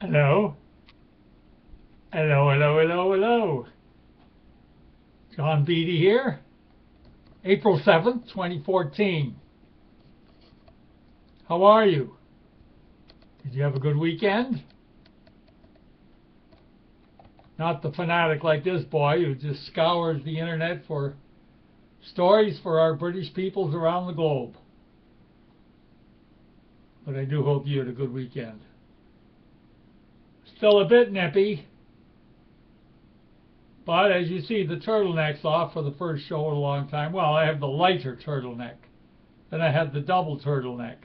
Hello. Hello, hello, hello, hello. John Beattie here. April 7th, 2014. How are you? Did you have a good weekend? Not the fanatic like this boy who just scours the internet for stories for our British peoples around the globe. But I do hope you had a good weekend. Still a bit nippy. But as you see, the turtleneck's off for the first show in a long time. Well, I have the lighter turtleneck. Then I had the double turtleneck.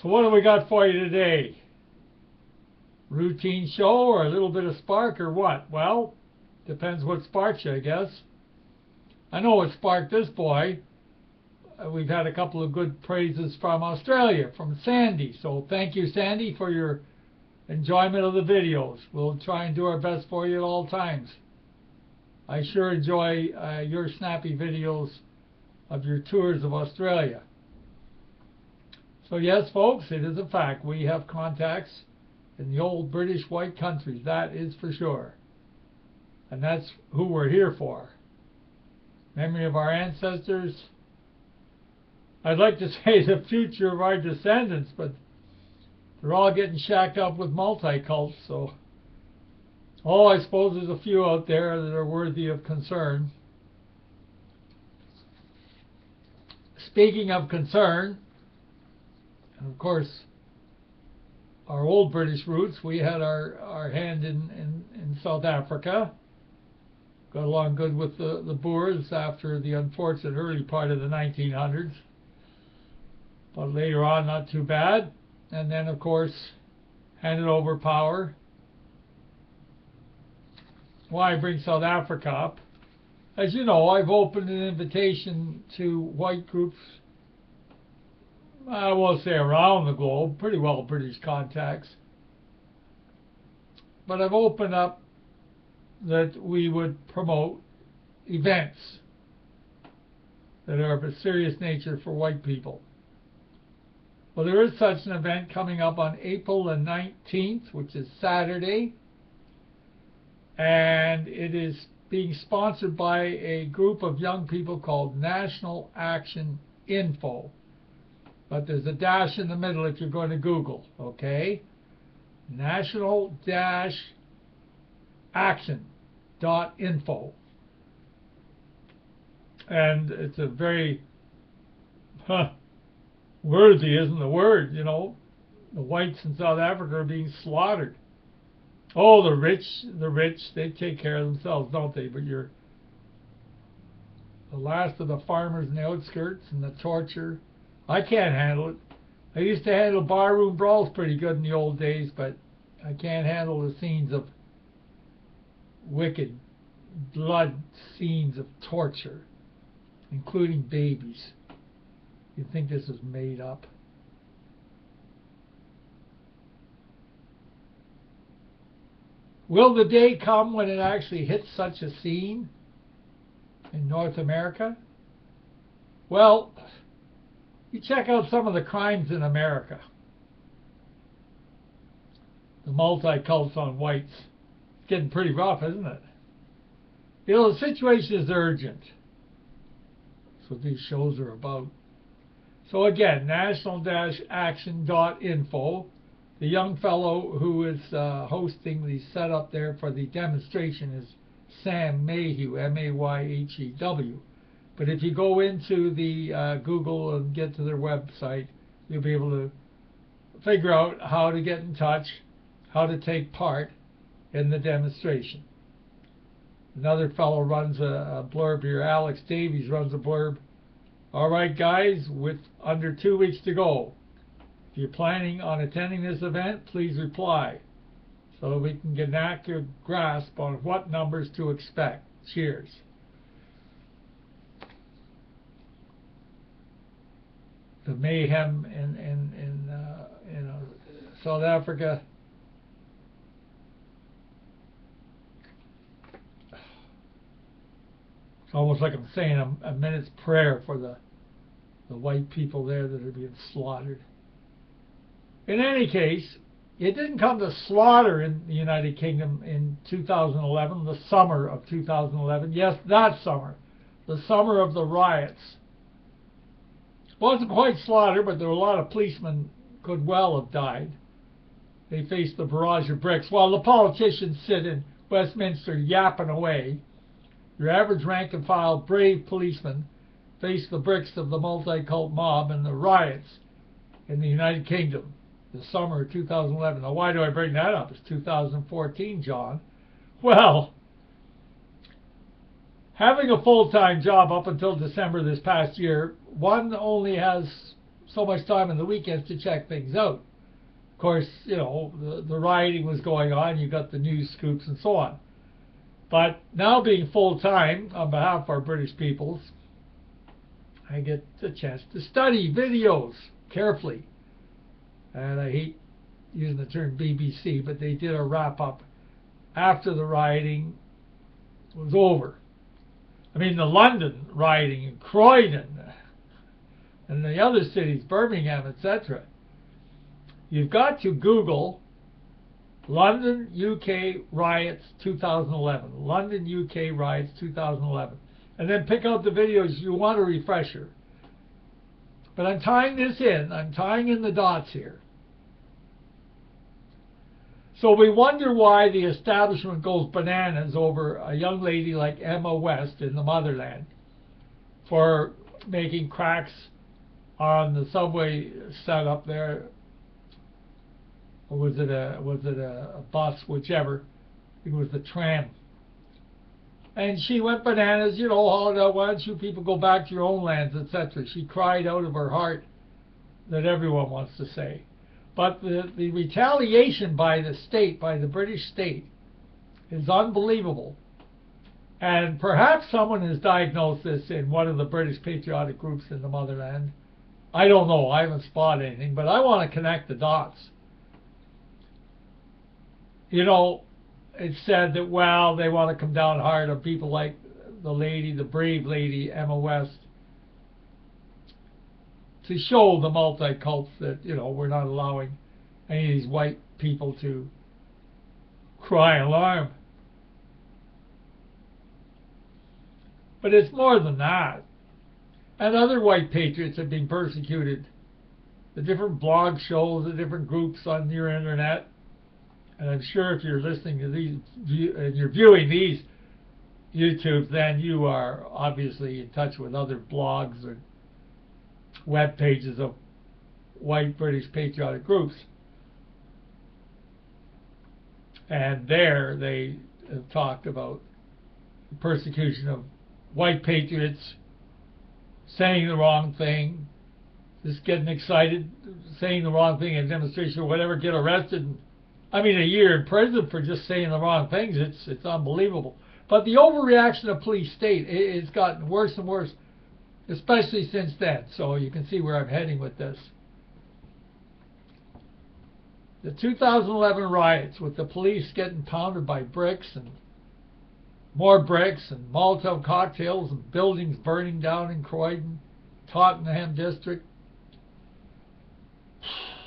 So what do we got for you today? Routine show or a little bit of spark or what? Well, depends what sparks you, I guess. I know what sparked this boy. We've had a couple of good praises from Australia, from Sandy. So thank you, Sandy, for your enjoyment of the videos. We'll try and do our best for you at all times. I sure enjoy your snappy videos of your tours of Australia. So yes, folks, it is a fact. We have contacts in the old British white countries, that is for sure. And that's who we're here for. Memory of our ancestors. I'd like to say the future of our descendants, but they're all getting shacked up with multi-cults, so I suppose there's a few out there that are worthy of concern. Speaking of concern, and of course, our old British roots, we had our hand in South Africa. Got along good with the Boers after the unfortunate early part of the 1900s. But later on, not too bad. And then, of course, handed over power. Why I bring South Africa up? As you know, I've opened an invitation to white groups, I won't say around the globe, pretty well British contacts. But I've opened up that we would promote events that are of a serious nature for white people. Well, there is such an event coming up on April the 19th, which is Saturday, and it is being sponsored by a group of young people called National Action Info. But there's a dash in the middle if you're going to Google, okay? National-Action.info. And it's a very worthy isn't the word, you know. The whites in South Africa are being slaughtered. Oh, the rich, they take care of themselves, don't they? But you're the last of the farmers in the outskirts and the torture. I can't handle it. I used to handle barroom brawls pretty good in the old days, but I can't handle the scenes of wicked blood scenes of torture, including babies. You'd think this was made up. Will the day come when it actually hits such a scene in North America? Well, you check out some of the crimes in America. The multi-cults on whites. It's getting pretty rough, isn't it? You know, the situation is urgent. That's what these shows are about. So again, national-action.info. The young fellow who is hosting the setup there for the demonstration is Sam Mayhew, M-A-Y-H-E-W. But if you go into the Google and get to their website, you'll be able to figure out how to get in touch, how to take part in the demonstration. Another fellow runs a blurb here, Alex Davies runs a blurb. All right, guys, with under 2 weeks to go, if you're planning on attending this event, please reply so we can get an accurate grasp on what numbers to expect. Cheers. The mayhem in South Africa. It's almost like I'm saying a minute's prayer for the white people there that are being slaughtered. In any case, it didn't come to slaughter in the United Kingdom in 2011, the summer of 2011. Yes, that summer, the summer of the riots. Wasn't quite slaughter, but there were a lot of policemen could well have died. They faced the barrage of bricks while the politicians sit in Westminster yapping away. Your average rank and file brave policeman faced the bricks of the multi-cult mob and the riots in the United Kingdom, the summer of 2011. Now, why do I bring that up? It's 2014, John. Well, having a full-time job up until December this past year, one only has so much time on the weekends to check things out. Of course, you know, the rioting was going on, you got the news scoops and so on. But now being full-time, on behalf of our British peoples, I get the chance to study videos carefully. And I hate using the term BBC, but they did a wrap-up after the rioting was over. I mean, the London rioting in Croydon and the other cities, Birmingham, etc. You've got to Google London, UK riots 2011. London, UK riots 2011. And then pick out the videos you want a refresher. But I'm tying this in. I'm tying in the dots here. So we wonder why the establishment goes bananas over a young lady like Emma West in the motherland for making cracks on the subway setup there. Or was it a bus, whichever. I think it was the tram. And she went bananas, you know, why don't you people go back to your own lands, etc. She cried out of her heart that everyone wants to say. But the retaliation by the state, by the British state, is unbelievable. And perhaps someone has diagnosed this in one of the British patriotic groups in the motherland. I don't know, I haven't spotted anything, but I want to connect the dots. You know, it's said that, well, they want to come down hard on people like the brave lady, Emma West, to show the multi-cults that, you know, we're not allowing any of these white people to cry alarm. But it's more than that. And other white patriots have been persecuted. The different blog shows, the different groups on your internet. And I'm sure if you're listening to these, and you're viewing these YouTubes, then you are obviously in touch with other blogs or web pages of white British patriotic groups. And there they have talked about the persecution of white patriots saying the wrong thing, just getting excited, saying the wrong thing in a demonstration or whatever, get arrested. I mean, a year in prison for just saying the wrong things. It's unbelievable. But the overreaction of police state, it's gotten worse and worse, especially since then. So you can see where I'm heading with this. The 2011 riots, with the police getting pounded by bricks and more bricks and Molotov cocktails and buildings burning down in Croydon, Tottenham district.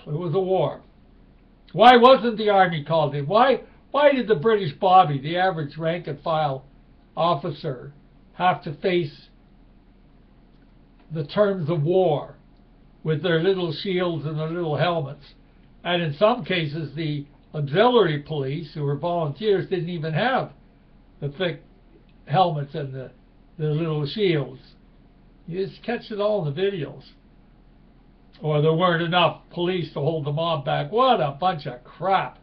It was a war. Why wasn't the army called in? Why did the British Bobby, the average rank and file officer, have to face the terms of war with their little shields and their little helmets? And in some cases, the auxiliary police, who were volunteers, didn't even have the thick helmets and the little shields. You just catch it all in the videos. Or there weren't enough police to hold the mob back. What a bunch of crap.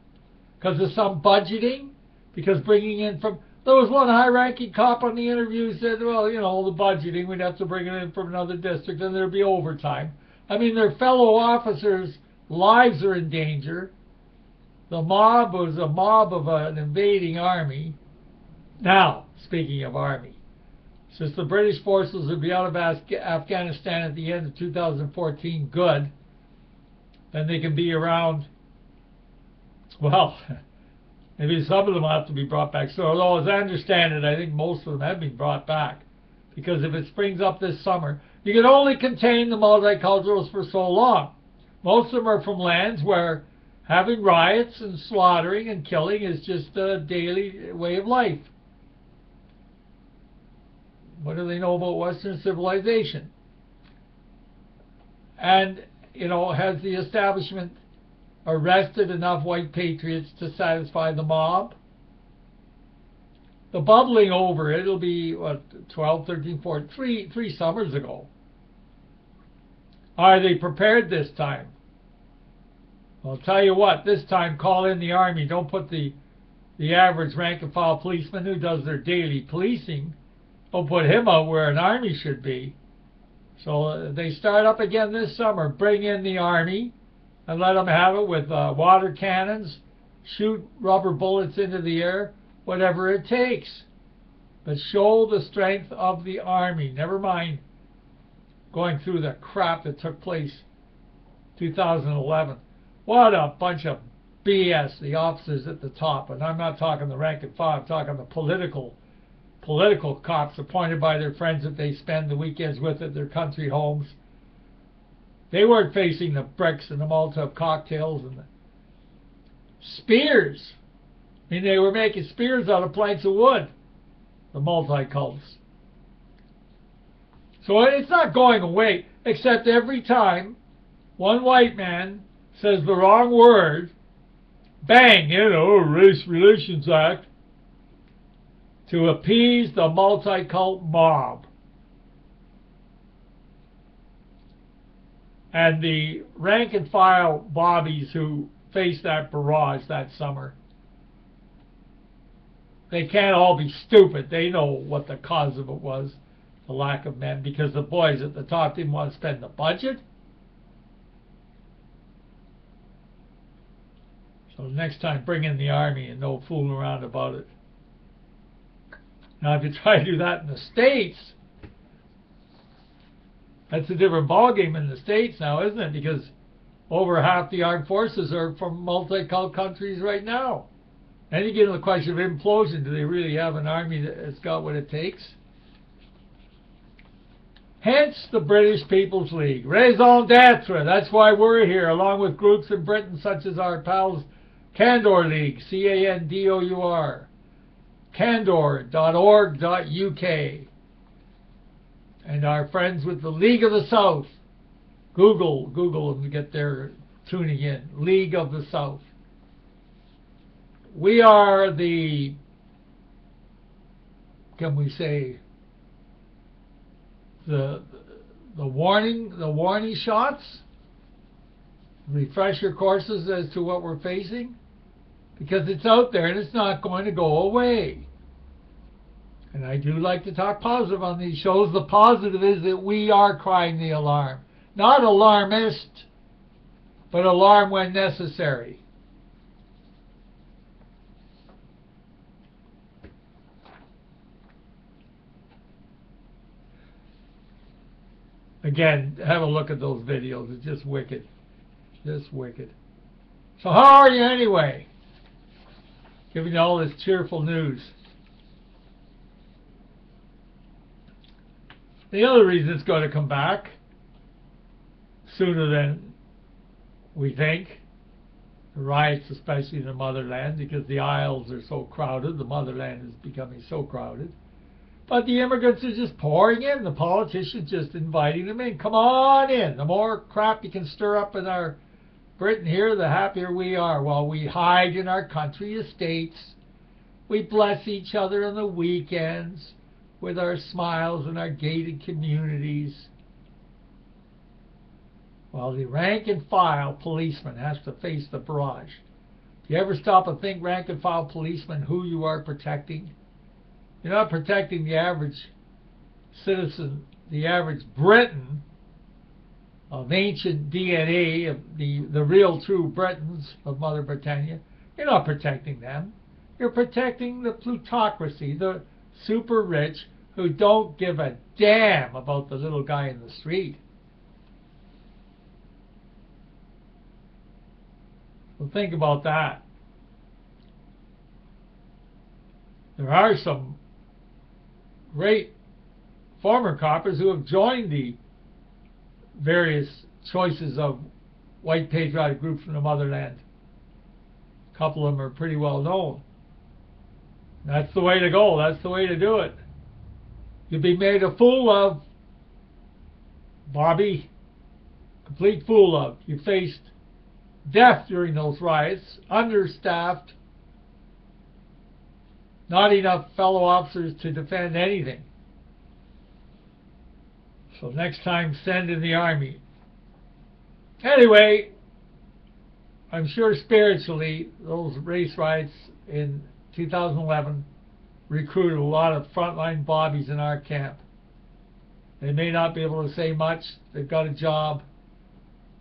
Because of some budgeting? Because bringing in from... There was one high-ranking cop on the interview who said, well, you know, the budgeting, we'd have to bring it in from another district and there'd be overtime. I mean, their fellow officers' lives are in danger. The mob was a mob of an invading army. Now, speaking of army, since the British forces will be out of Afghanistan at the end of 2014, good, then they can be around, well, maybe some of them have to be brought back. So, although as I understand it, I think most of them have been brought back. Because if it springs up this summer, you can only contain the multiculturals for so long. Most of them are from lands where having riots and slaughtering and killing is just a daily way of life. What do they know about Western civilization? And, you know, has the establishment arrested enough white patriots to satisfy the mob? The bubbling over, it'll be, what, 12, 13, 14, three summers ago. Are they prepared this time? Well, I'll tell you what, this time call in the Army. Don't put the average rank-and-file policeman who does their daily policing, don't put him out where an Army should be. So they start up again this summer. Bring in the Army and let them have it with water cannons, shoot rubber bullets into the air, whatever it takes. But show the strength of the Army. Never mind going through the crap that took place 2011. What a bunch of BS, the officers at the top. And I'm not talking the rank and file, I'm talking the political cops appointed by their friends that they spend the weekends with at their country homes. They weren't facing the bricks and the Molotov cocktails and the spears. I mean, they were making spears out of planks of wood, the multi-cults. So it's not going away, except every time one white man says the wrong word, bang, you know, Race Relations Act, to appease the multi-cult mob. And the rank-and-file bobbies who faced that barrage that summer, they can't all be stupid. They know what the cause of it was, the lack of men, because the boys at the top didn't want to spend the budget. So next time, bring in the Army and no fooling around about it. Now, if you try to do that in the States, that's a different ballgame in the States now, isn't it? Because over half the armed forces are from multi-cult countries right now. And you get into the question of implosion. Do they really have an army that's got what it takes? Hence the British People's League. Raison d'etre. That's why we're here, along with groups in Britain such as our pals Candor League, C-A-N-D-O-U-R, candor.org.uk, and our friends with the League of the South. Google them to get their tuning in. League of the South. We are the, can we say, the warning shots, refresher courses as to what we're facing, because it's out there and it's not going to go away. And I do like to talk positive on these shows. The positive is that we are crying the alarm. Not alarmist, but alarm when necessary. Again, have a look at those videos. It's just wicked. Just wicked. So how are you anyway? Giving you all this cheerful news. The other reason it's going to come back sooner than we think, the riots, especially in the motherland, because the aisles are so crowded, the motherland is becoming so crowded. But the immigrants are just pouring in, the politicians just inviting them in. Come on in. The more crap you can stir up in our Britain here, the happier we are. While we hide in our country estates, we bless each other on the weekends with our smiles and our gated communities, while the rank-and-file policeman has to face the barrage. Do you ever stop and think, rank-and-file policeman, who you are protecting? You're not protecting the average citizen, the average Briton of ancient DNA, of the real true Britons of Mother Britannia. You're not protecting them. You're protecting the plutocracy, the super rich who don't give a damn about the little guy in the street. So think about that. There are some great former coppers who have joined the various choices of white patriotic groups from the motherland. A couple of them are pretty well known. That's the way to go. That's the way to do it. You'll be made a fool of, Bobby. Complete fool of. You faced death during those riots, understaffed, not enough fellow officers to defend anything. So next time, send in the army. Anyway, I'm sure spiritually those race riots in 2011 recruited a lot of frontline bobbies in our camp. They may not be able to say much. They've got a job.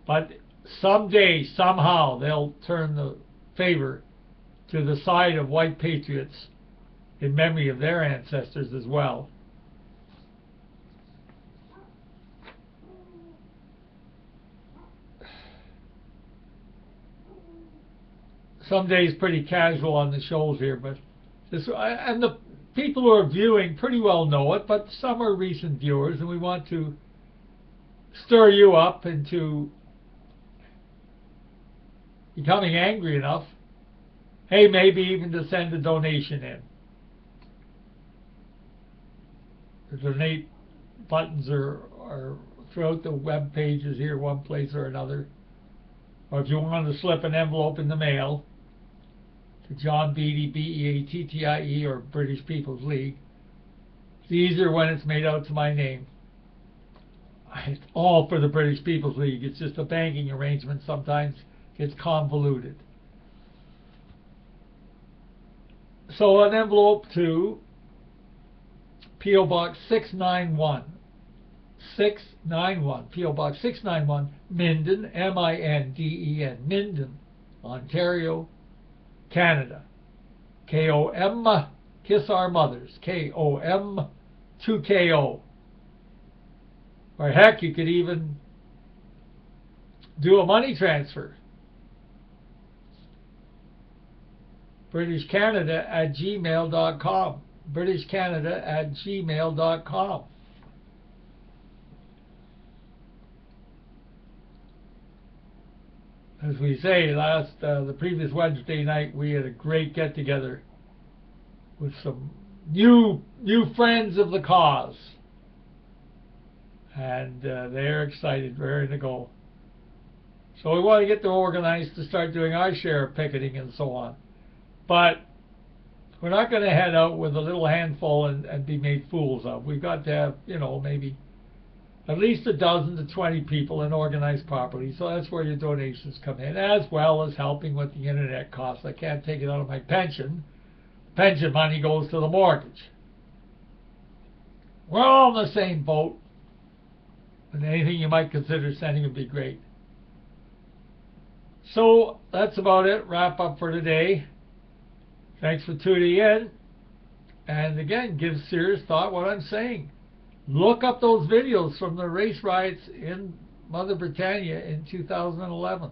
But someday, somehow, they'll turn the favor to the side of white patriots in memory of their ancestors as well. Some days pretty casual on the shows here, but and the people who are viewing pretty well know it, but some are recent viewers, and we want to stir you up into becoming angry enough, hey, maybe even to send a donation in. The donate buttons are throughout the web pages here, one place or another. Or if you want to slip an envelope in the mail to John Beattie, Beattie, or British People's League, it's easier when it's made out to my name. It's all for the British People's League. It's just a banking arrangement sometimes gets convoluted. So an envelope to P.O. Box 691. 691. P.O. Box 691, Minden, M-I-N-D-E-N, Minden, Ontario, Canada. K-O-M, Kiss Our Mothers. K-O-M, 2-K-O. Or heck, you could even do a money transfer. BritishCanada@gmail.com. BritishCanada@gmail.com. As we say, the previous Wednesday night, we had a great get-together with some new friends of the cause. And they're excited, raring to go. So we want to get them organized to start doing our share of picketing and so on. But we're not going to head out with a little handful and be made fools of. We've got to have, maybe at least a dozen to 20 people and organized properly. So that's where your donations come in, as well as helping with the internet costs. I can't take it out of my pension. Pension money goes to the mortgage. We're all in the same boat. And anything you might consider sending would be great. So that's about it. Wrap up for today. Thanks for tuning in. And again, give serious thought what I'm saying. Look up those videos from the race riots in Mother Britannia in 2011.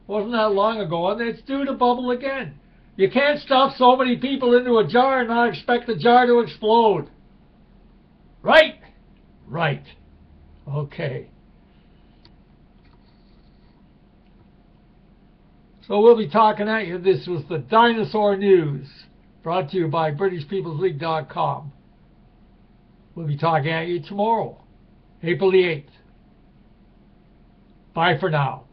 Wasn't that long ago, and it's due to bubble again. You can't stuff so many people into a jar and not expect the jar to explode. Right? Right. Okay. So we'll be talking at you. This was the Dinosaur News, brought to you by BritishPeoplesLeague.com. We'll be talking at you tomorrow, April the 8th. Bye for now.